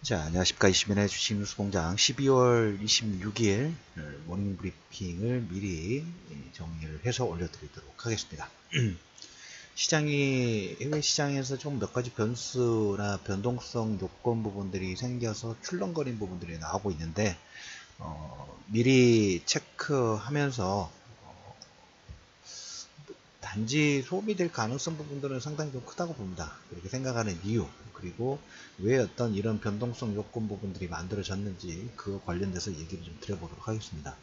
자, 안녕하십니까. 이시민의 주식뉴스공장 12월 26일 모닝 브리핑을 미리 정리를 해서 올려드리도록 하겠습니다. 시장이, 해외 시장에서 좀 몇 가지 변수나 변동성 요건 부분들이 생겨서 출렁거린 부분들이 나오고 있는데, 미리 체크하면서 단지 소비될 가능성 부분들은 상당히 좀 크다고 봅니다. 그렇게 생각하는 이유, 그리고 왜 어떤 이런 변동성 요건 부분들이 만들어졌는지 그거 관련돼서 얘기를 좀 드려보도록 하겠습니다.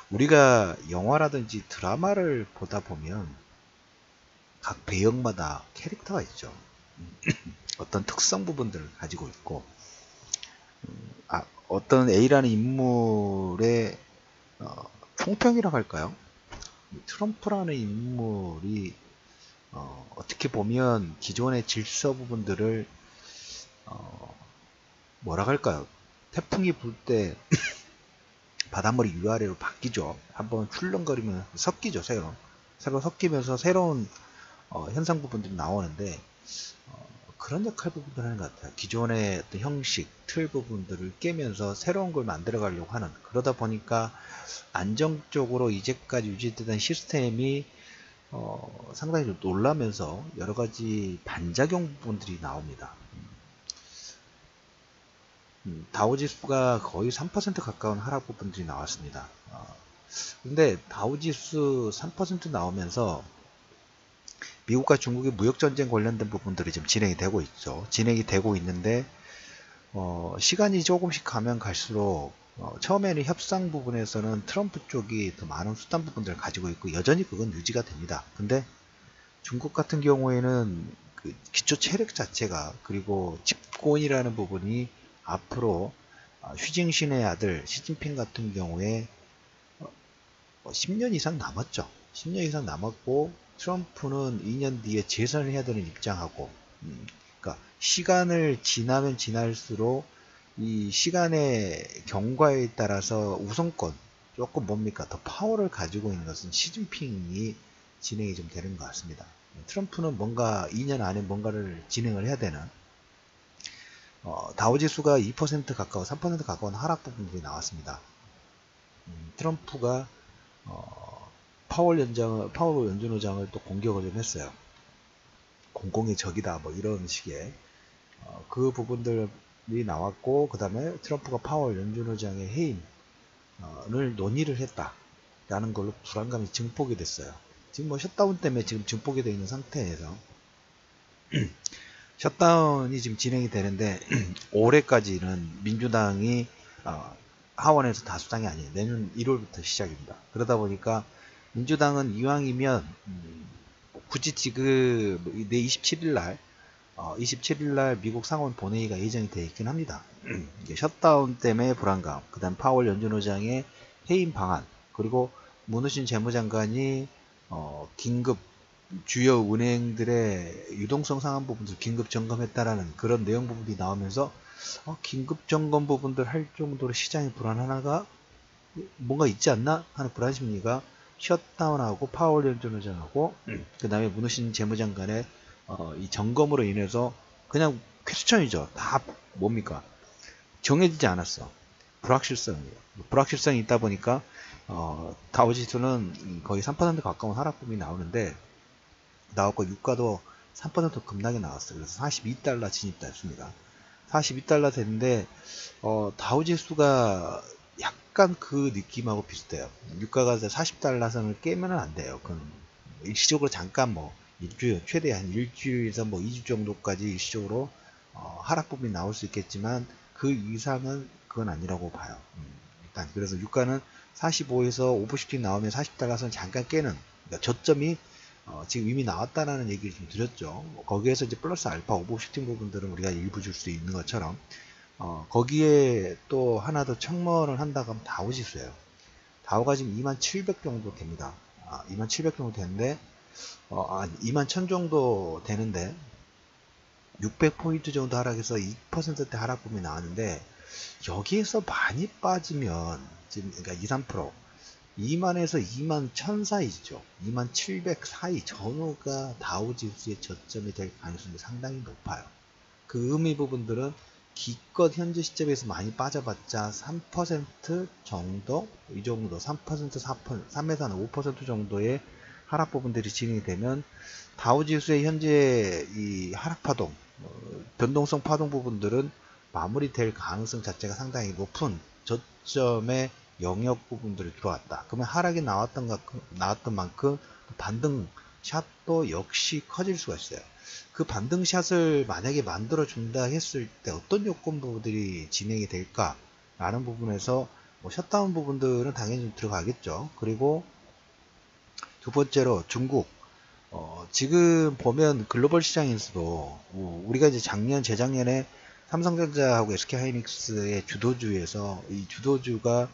우리가 영화라든지 드라마를 보다 보면 각 배역마다 캐릭터가 있죠. 어떤 특성 부분들을 가지고 있고, 어떤 A라는 인물의 총평이라고 할까요? 트럼프라는 인물이 어떻게 보면 기존의 질서 부분들을 뭐라 할까요? 태풍이 불 때 바닷물이 위아래로 바뀌죠. 한번 출렁거리면 섞이죠. 새로 섞이면서 새로운 현상 부분들이 나오는데 그런 역할 부분들 하는 것 같아요. 기존의 어떤 형식, 틀 부분들을 깨면서 새로운 걸 만들어 가려고 하는, 그러다 보니까 안정적으로 이제까지 유지되던 시스템이 상당히 좀 놀라면서 여러 가지 반작용 부분들이 나옵니다. 다우지수가 거의 3% 가까운 하락 부분들이 나왔습니다. 근데 다우지수 3% 나오면서 미국과 중국의 무역전쟁 관련된 부분들이 지금 진행이 되고 있죠. 진행이 되고 있는데 시간이 조금씩 가면 갈수록 처음에는 협상 부분에서는 트럼프 쪽이 더 많은 수단 부분들을 가지고 있고 여전히 그건 유지가 됩니다. 근데 중국 같은 경우에는 그 기초 체력 자체가, 그리고 집권이라는 부분이 앞으로 휘징신의 아들 시진핑 같은 경우에 10년 이상 남았죠. 10년 이상 남았고 트럼프는 2년 뒤에 재선을 해야 되는 입장하고, 그러니까 시간을 지나면 지날수록 이 시간의 경과에 따라서 우선권, 조금 뭡니까, 더 파워를 가지고 있는 것은 시진핑이 진행이 좀 되는 것 같습니다. 트럼프는 뭔가 2년 안에 뭔가를 진행을 해야 되는, 다우지수가 2% 가까워 3% 가까운 하락 부분들이 나왔습니다. 트럼프가 파월 연준의장을 또 공격을 좀 했어요. 공공의 적이다 뭐 이런 식의 그 부분들이 나왔고, 그 다음에 트럼프가 파월 연준의장의 해임을 논의를 했다라는 걸로 불안감이 증폭이 됐어요. 지금 뭐 셧다운 때문에 지금 증폭이 되어 있는 상태에서 셧다운이 지금 진행이 되는데 올해까지는 민주당이 하원에서 다수당이 아니에요. 내년 1월부터 시작입니다. 그러다 보니까 민주당은 이왕이면 굳이 지금 내 27일 날 27일 날 미국 상원 본회의가 예정이 되어 있긴 합니다. 셧다운 때문에 불안감, 그 다음 파월 연준의장의 해임 방안, 그리고 문우신 재무장관이 긴급 주요 은행들의 유동성 상한 부분들 긴급 점검했다라는 그런 내용 부분이 나오면서 긴급 점검 부분들 할 정도로 시장이 불안하나가 뭔가 있지 않나 하는 불안 심리가 셧다운하고 파월 연준의장하고 그 다음에 문우신 재무장관의 이 점검으로 인해서 그냥 퀘스천이죠. 다 뭡니까? 정해지지 않았어. 불확실성이에요. 불확실성이 있다 보니까 다우지수는 거의 3% 가까운 하락폭이 나오는데 나왔고 유가도 3% 급락이 나왔어요. 그래서 42달러 진입됐습니다. 42달러 됐는데 다우지수가 약간 그 느낌하고 비슷해요. 유가가 40달러 선을 깨면 안 돼요. 그건 일시적으로 잠깐 뭐 일주일, 최대 한 일주일에서 뭐 2주 정도까지 일시적으로 하락 부분이 나올 수 있겠지만 그 이상은 그건 아니라고 봐요. 일단 그래서 유가는 45에서 오버슈팅 나오면 40달러 선 잠깐 깨는, 그러니까 저점이 지금 이미 나왔다는 얘기를 좀 드렸죠. 거기에서 이제 플러스 알파 오버슈팅 부분들은 우리가 일부 줄 수 있는 것처럼 거기에 또 하나 더 첨언을 한다고 하면 다우지수예요. 다우가 지금 2700 정도 됩니다. 2700 정도 되는데 21,000 정도 되는데 600포인트 정도 하락해서 2%대 하락범위 나왔는데 여기에서 많이 빠지면 지금 그러니까 2, 3% 2만에서 2만 1000 사이죠. 2만 700 사이 전후가 다우지수의 저점이 될 가능성이 상당히 높아요. 그 의미 부분들은 기껏 현재 시점에서 많이 빠져봤자 3% 정도, 이 정도 3%, 4%, 3에서 5% 정도의 하락 부분들이 진행이 되면 다우지수의 현재 이 하락 파동, 변동성 파동 부분들은 마무리될 가능성 자체가 상당히 높은 저점의 영역 부분들이 들어왔다. 그러면 하락이 나왔던 만큼 반등 샷도 역시 커질 수가 있어요. 그 반등샷을 만약에 만들어 준다 했을 때 어떤 요건부들이 진행이 될까 라는 부분에서 뭐 셧다운 부분들은 당연히 좀 들어가겠죠. 그리고 두 번째로 중국, 지금 보면 글로벌 시장에서도 우리가 이제 재작년에 삼성전자하고 SK하이닉스의 주도주에서 이 주도주가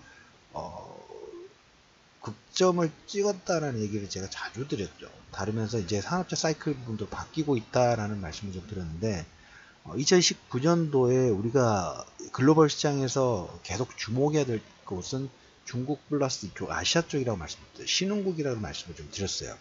극점을 찍었다라는 얘기를 제가 자주 드렸죠. 다루면서 이제 산업재 사이클 부분도 바뀌고 있다라는 말씀을 좀 드렸는데 2019년도에 우리가 글로벌 시장에서 계속 주목해야 될 곳은 중국 플러스 이쪽 아시아 쪽이라고 말씀드렸어요. 신흥국이라고 말씀을 좀 드렸어요.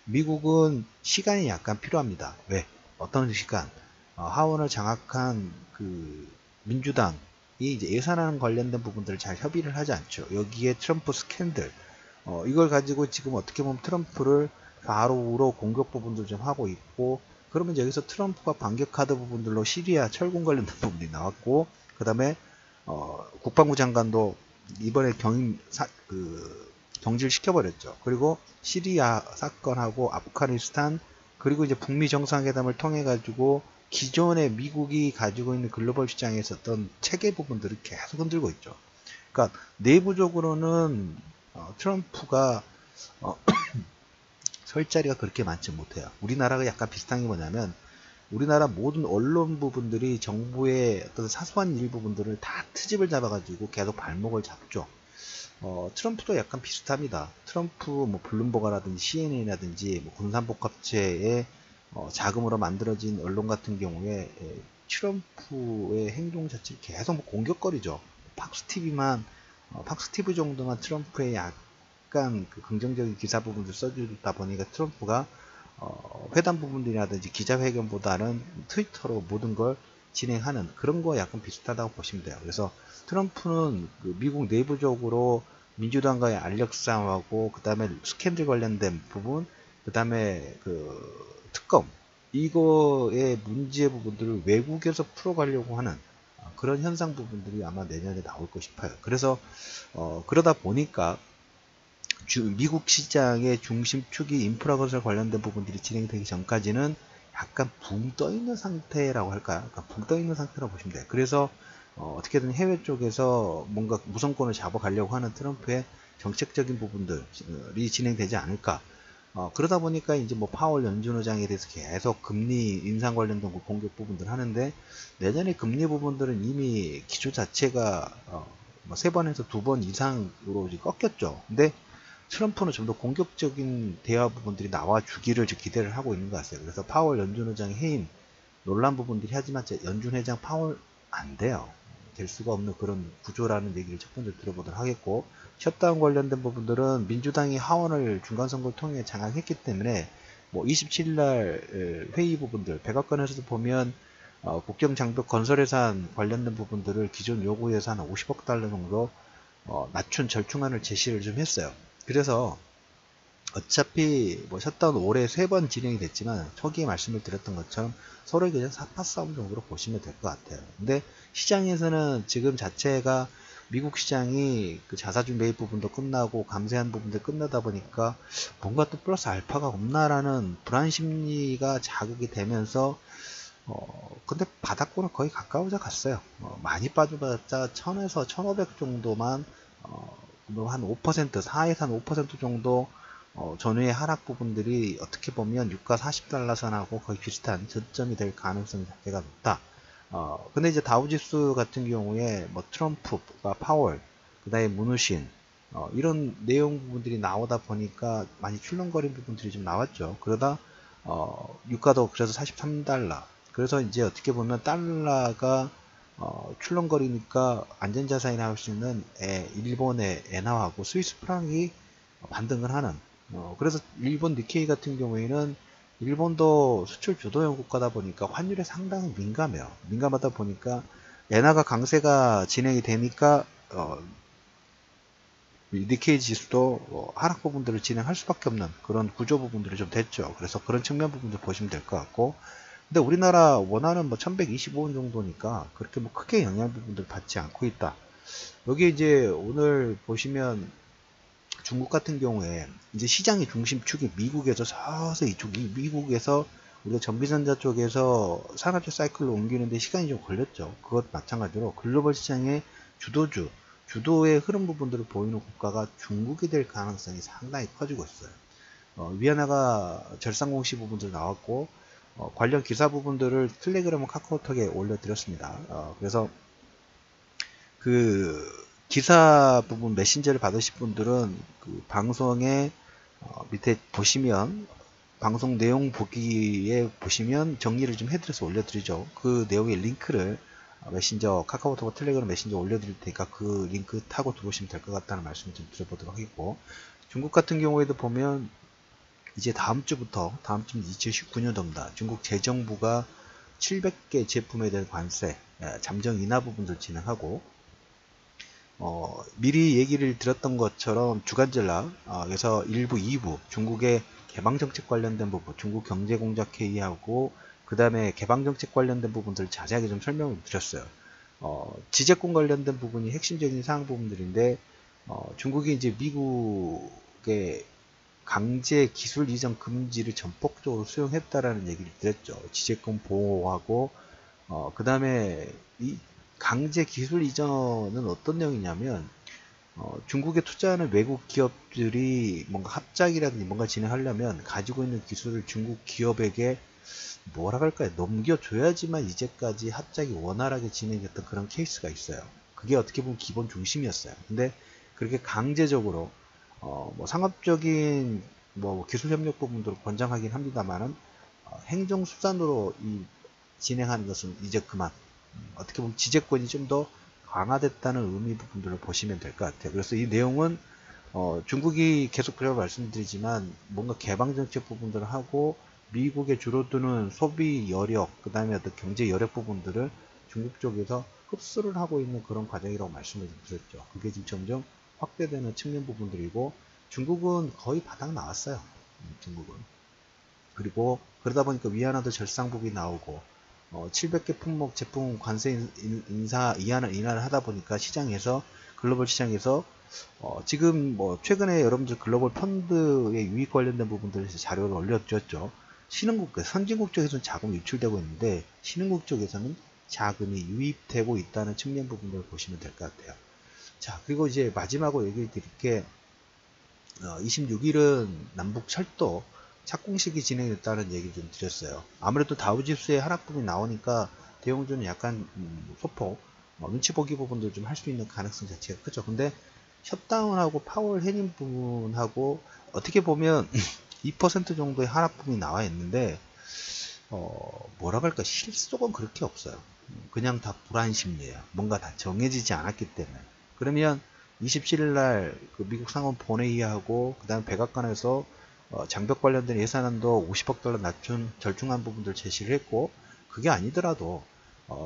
미국은 시간이 약간 필요합니다. 왜? 어떤 시간? 하원을 장악한 그 민주당이 이제 예산안 관련된 부분들을 잘 협의를 하지 않죠. 여기에 트럼프 스캔들, 이걸 가지고 지금 어떻게 보면 트럼프를 바로로 공격 부분들 좀 하고 있고, 그러면 여기서 트럼프가 반격하던 부분들로 시리아 철군 관련된 부분이 나왔고, 그 다음에 국방부 장관도 이번에 경질시켜버렸죠. 그리고 시리아 사건하고 아프가니스탄, 그리고 이제 북미 정상회담을 통해 가지고 기존의 미국이 가지고 있는 글로벌 시장에 있었던 체계 부분들을 계속 흔들고 있죠. 그러니까 내부적으로는 트럼프가 설 자리가 그렇게 많지 못해요. 우리나라가 약간 비슷한 게 뭐냐면 우리나라 모든 언론 부분들이 정부의 어떤 사소한 일 부분들을 다 트집을 잡아가지고 계속 발목을 잡죠. 트럼프도 약간 비슷합니다. 트럼프 뭐 블룸버그라든지 CNN이라든지 뭐 군산복합체의 자금으로 만들어진 언론 같은 경우에 트럼프의 행동 자체를 계속 뭐 공격거리죠. 팍스티브 정도만 트럼프의 약간 그 긍정적인 기사 부분들 써주다 보니까 트럼프가 회담 부분들이라든지 기자회견보다는 트위터로 모든 걸 진행하는 그런 거 약간 비슷하다고 보시면 돼요. 그래서 트럼프는 그 미국 내부적으로 민주당과의 알력 싸움하고 그 다음에 스캔들 관련된 부분, 그 다음에 그 특검 이거의 문제 부분들을 외국에서 풀어가려고 하는 그런 현상 부분들이 아마 내년에 나올 것 싶어요. 그래서 그러다 보니까 미국 시장의 중심축이 인프라 건설 관련된 부분들이 진행되기 전까지는 약간 붕 떠있는 상태라고 할까요? 그러니까 붕 떠있는 상태라고 보시면 돼요. 그래서 어떻게든 해외 쪽에서 뭔가 무선권을 잡아가려고 하는 트럼프의 정책적인 부분들이 진행되지 않을까. 그러다 보니까 이제 뭐 파월 연준 의장에 대해서 계속 금리 인상 관련된 공격 부분들 하는데 내년에 금리 부분들은 이미 기조 자체가 뭐 3번에서 2번 이상으로 꺾였죠. 근데 트럼프는 좀 더 공격적인 대화 부분들이 나와 주기를 기대를 하고 있는 것 같아요. 그래서 파월 연준 의장의 해임 논란 부분들이 하지만 연준 회장 파월 안 돼요. 될 수가 없는 그런 구조라는 얘기를 첫 번째 들어보도록 하겠고, 셧다운 관련된 부분들은 민주당이 하원을 중간선거를 통해 장악했기 때문에 뭐 27일 날 회의 부분들 백악관에서도 보면 국경장벽 건설 예산 관련된 부분들을 기존 요구 예산 50억 달러 정도 낮춘 절충안을 제시를 좀 했어요. 그래서 어차피 뭐 셧다운 올해 3번 진행이 됐지만 초기에 말씀을 드렸던 것처럼 서로 그냥 사파 싸움 정도로 보시면 될 것 같아요. 근데 시장에서는 지금 자체가 미국 시장이 그 자사주 매입 부분도 끝나고 감세한 부분도 끝나다 보니까 뭔가 또 플러스 알파가 없나라는 불안 심리가 자극이 되면서 근데 바닥권은 거의 가까워져 갔어요. 많이 빠져봤자 1000에서 1500 정도만 뭐한 5%, 4에서 한 5% 정도 전후의 하락 부분들이 어떻게 보면 유가 40달러 선하고 거의 비슷한 저점이 될 가능성이 자체가 높다. 근데 이제 다우지수 같은 경우에 뭐 트럼프가 파월, 그 다음에 문우신, 이런 내용 부분들이 나오다 보니까 많이 출렁거린 부분들이 좀 나왔죠. 그러다, 유가도 그래서 43달러. 그래서 이제 어떻게 보면 달러가 출렁거리니까 안전자산이라 할 수 있는 일본의 엔화하고 스위스 프랑이 반등을 하는 그래서 일본 니케이 같은 경우에는 일본도 수출 주도형 국가다 보니까 환율에 상당히 민감해요. 민감하다 보니까 엔화가 강세가 진행이 되니까 니케이 지수도 하락 부분들을 진행할 수밖에 없는 그런 구조 부분들이 좀 됐죠. 그래서 그런 측면 부분들 보시면 될 것 같고, 근데 우리나라 원화는 뭐 1125원 정도니까 그렇게 뭐 크게 영향 부분들 받지 않고 있다. 여기 이제 오늘 보시면 중국 같은 경우에 이제 시장의 중심축이 미국에서 서서히 이쪽 미국에서 우리가 전기전자 쪽에서 산업적 사이클로 옮기는데 시간이 좀 걸렸죠. 그것 마찬가지로 글로벌 시장의 주도의 흐름 부분들을 보이는 국가가 중국이 될 가능성이 상당히 커지고 있어요. 위안화가 절상 공시 부분들 나왔고, 관련 기사 부분들을 텔레그램 카카오톡에 올려드렸습니다. 그래서 그 기사 부분 메신저를 받으실 분들은 그 방송에 밑에 보시면 방송 내용 보기에 보시면 정리를 좀 해드려서 올려드리죠. 그 내용의 링크를 메신저 카카오톡 텔레그램 메신저 올려드릴 테니까 그 링크 타고 들어오시면 될 것 같다는 말씀을 좀 드려보도록 하겠고, 중국 같은 경우에도 보면 이제 다음 주부터, 다음 주는 2019년도입니다. 중국 재정부가 700개 제품에 대한 관세 잠정 인하 부분들 진행하고, 미리 얘기를 드렸던 것처럼 주간전략, 그래서 1부, 2부, 중국의 개방정책 관련된 부분, 중국 경제공작회의하고, 그 다음에 개방정책 관련된 부분들을 자세하게 좀 설명을 드렸어요. 지재권 관련된 부분이 핵심적인 사항 부분들인데, 중국이 이제 미국의 강제 기술 이전 금지를 전폭적으로 수용했다라는 얘기를 드렸죠. 지재권 보호하고, 그 다음에 이 강제 기술 이전은 어떤 내용이냐면, 중국에 투자하는 외국 기업들이 뭔가 합작이라든지 뭔가 진행하려면 가지고 있는 기술을 중국 기업에게 뭐라 할까요? 넘겨줘야지만 이제까지 합작이 원활하게 진행됐던 그런 케이스가 있어요. 그게 어떻게 보면 기본 중심이었어요. 근데 그렇게 강제적으로 뭐 상업적인 뭐 기술 협력 부분도 권장하긴 합니다만은 행정수단으로 진행하는 것은 이제 그만. 어떻게 보면 지재권이 좀 더 강화됐다는 의미 부분들을 보시면 될 것 같아요. 그래서 이 내용은 중국이 계속 그래서 말씀드리지만 뭔가 개방정책 부분들을 하고 미국에 줄어드는 소비 여력, 그 다음에 어떤 경제 여력 부분들을 중국 쪽에서 흡수를 하고 있는 그런 과정이라고 말씀을 드렸죠. 그게 지금 점점 확대되는 측면 부분들이고, 중국은 거의 바닥 나왔어요. 중국은. 그리고 그러다 보니까 위안화도 절상복이 나오고, 700개 품목 제품 관세 인하를 하다 보니까 시장에서, 글로벌 시장에서 지금 뭐 최근에 여러분들 글로벌 펀드의 유입 관련된 부분들을 자료를 올려드렸죠. 신흥국, 선진국 쪽에서는 자금이 유출되고 있는데 신흥국 쪽에서는 자금이 유입되고 있다는 측면 부분들을 보시면 될 것 같아요. 자, 그리고 이제 마지막으로 얘기 드릴 게 26일은 남북 철도 착공식이 진행됐다는 얘기 좀 드렸어요. 아무래도 다우지수의 하락 부분이 나오니까 대형주는 약간 소폭 눈치 보기 부분도 좀 할 수 있는 가능성 자체가 크죠. 근데 셧다운하고 파월 해림 부분하고 어떻게 보면 2% 정도의 하락 부분이 나와 있는데 뭐라 할까, 실속은 그렇게 없어요. 그냥 다 불안 심리예요. 뭔가 다 정해지지 않았기 때문에. 그러면 27일 날그 미국 상원 본회의하고 그 다음 백악관에서 장벽 관련된 예산안도 50억 달러 낮춘 절충한 부분들 제시를 했고, 그게 아니더라도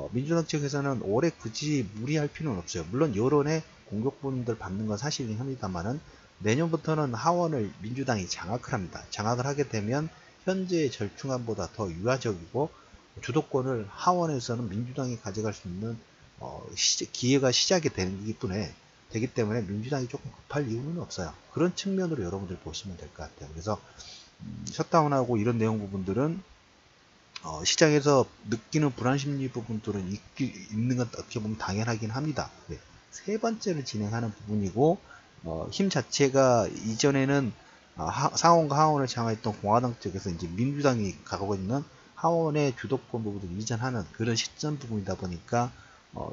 민주당 측에서는 올해 굳이 무리할 필요는 없어요. 물론 여론의 공격 부분들 받는 건 사실이긴 합니다만은 내년부터는 하원을 민주당이 장악을 합니다. 장악을 하게 되면 현재의 절충안보다 더 유화적이고 주도권을 하원에서는 민주당이 가져갈 수 있는 기회가 시작이 되기 때문에 민주당이 조금 급할 이유는 없어요. 그런 측면으로 여러분들 보시면 될 것 같아요. 그래서 셧다운하고 이런 내용 부분들은 시장에서 느끼는 불안 심리 부분들은 있는 건 어떻게 보면 당연하긴 합니다. 네. 세 번째를 진행하는 부분이고, 힘 자체가 이전에는 상원과 하원을 장악했던 공화당 쪽에서 이제 민주당이 가고 있는 하원의 주도권 부분을 이전하는 그런 시점 부분이다 보니까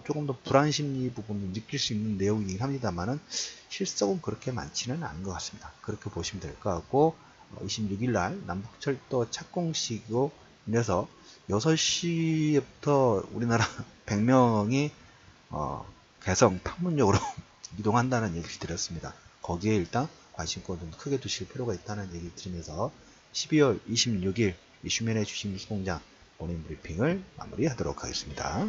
조금 더 불안 심리 부분을 느낄 수 있는 내용이긴 합니다만은 실속은 그렇게 많지는 않은 것 같습니다. 그렇게 보시면 될 것 같고, 26일 날 남북철도 착공식으로 인해서 6시부터 우리나라 100명이 개성 판문역으로 이동한다는 얘기를 드렸습니다. 거기에 일단 관심권 좀 크게 두실 필요가 있다는 얘기를 드리면서 12월 26일 이슈맨의 주식뉴스공장 모닝 브리핑을 마무리하도록 하겠습니다.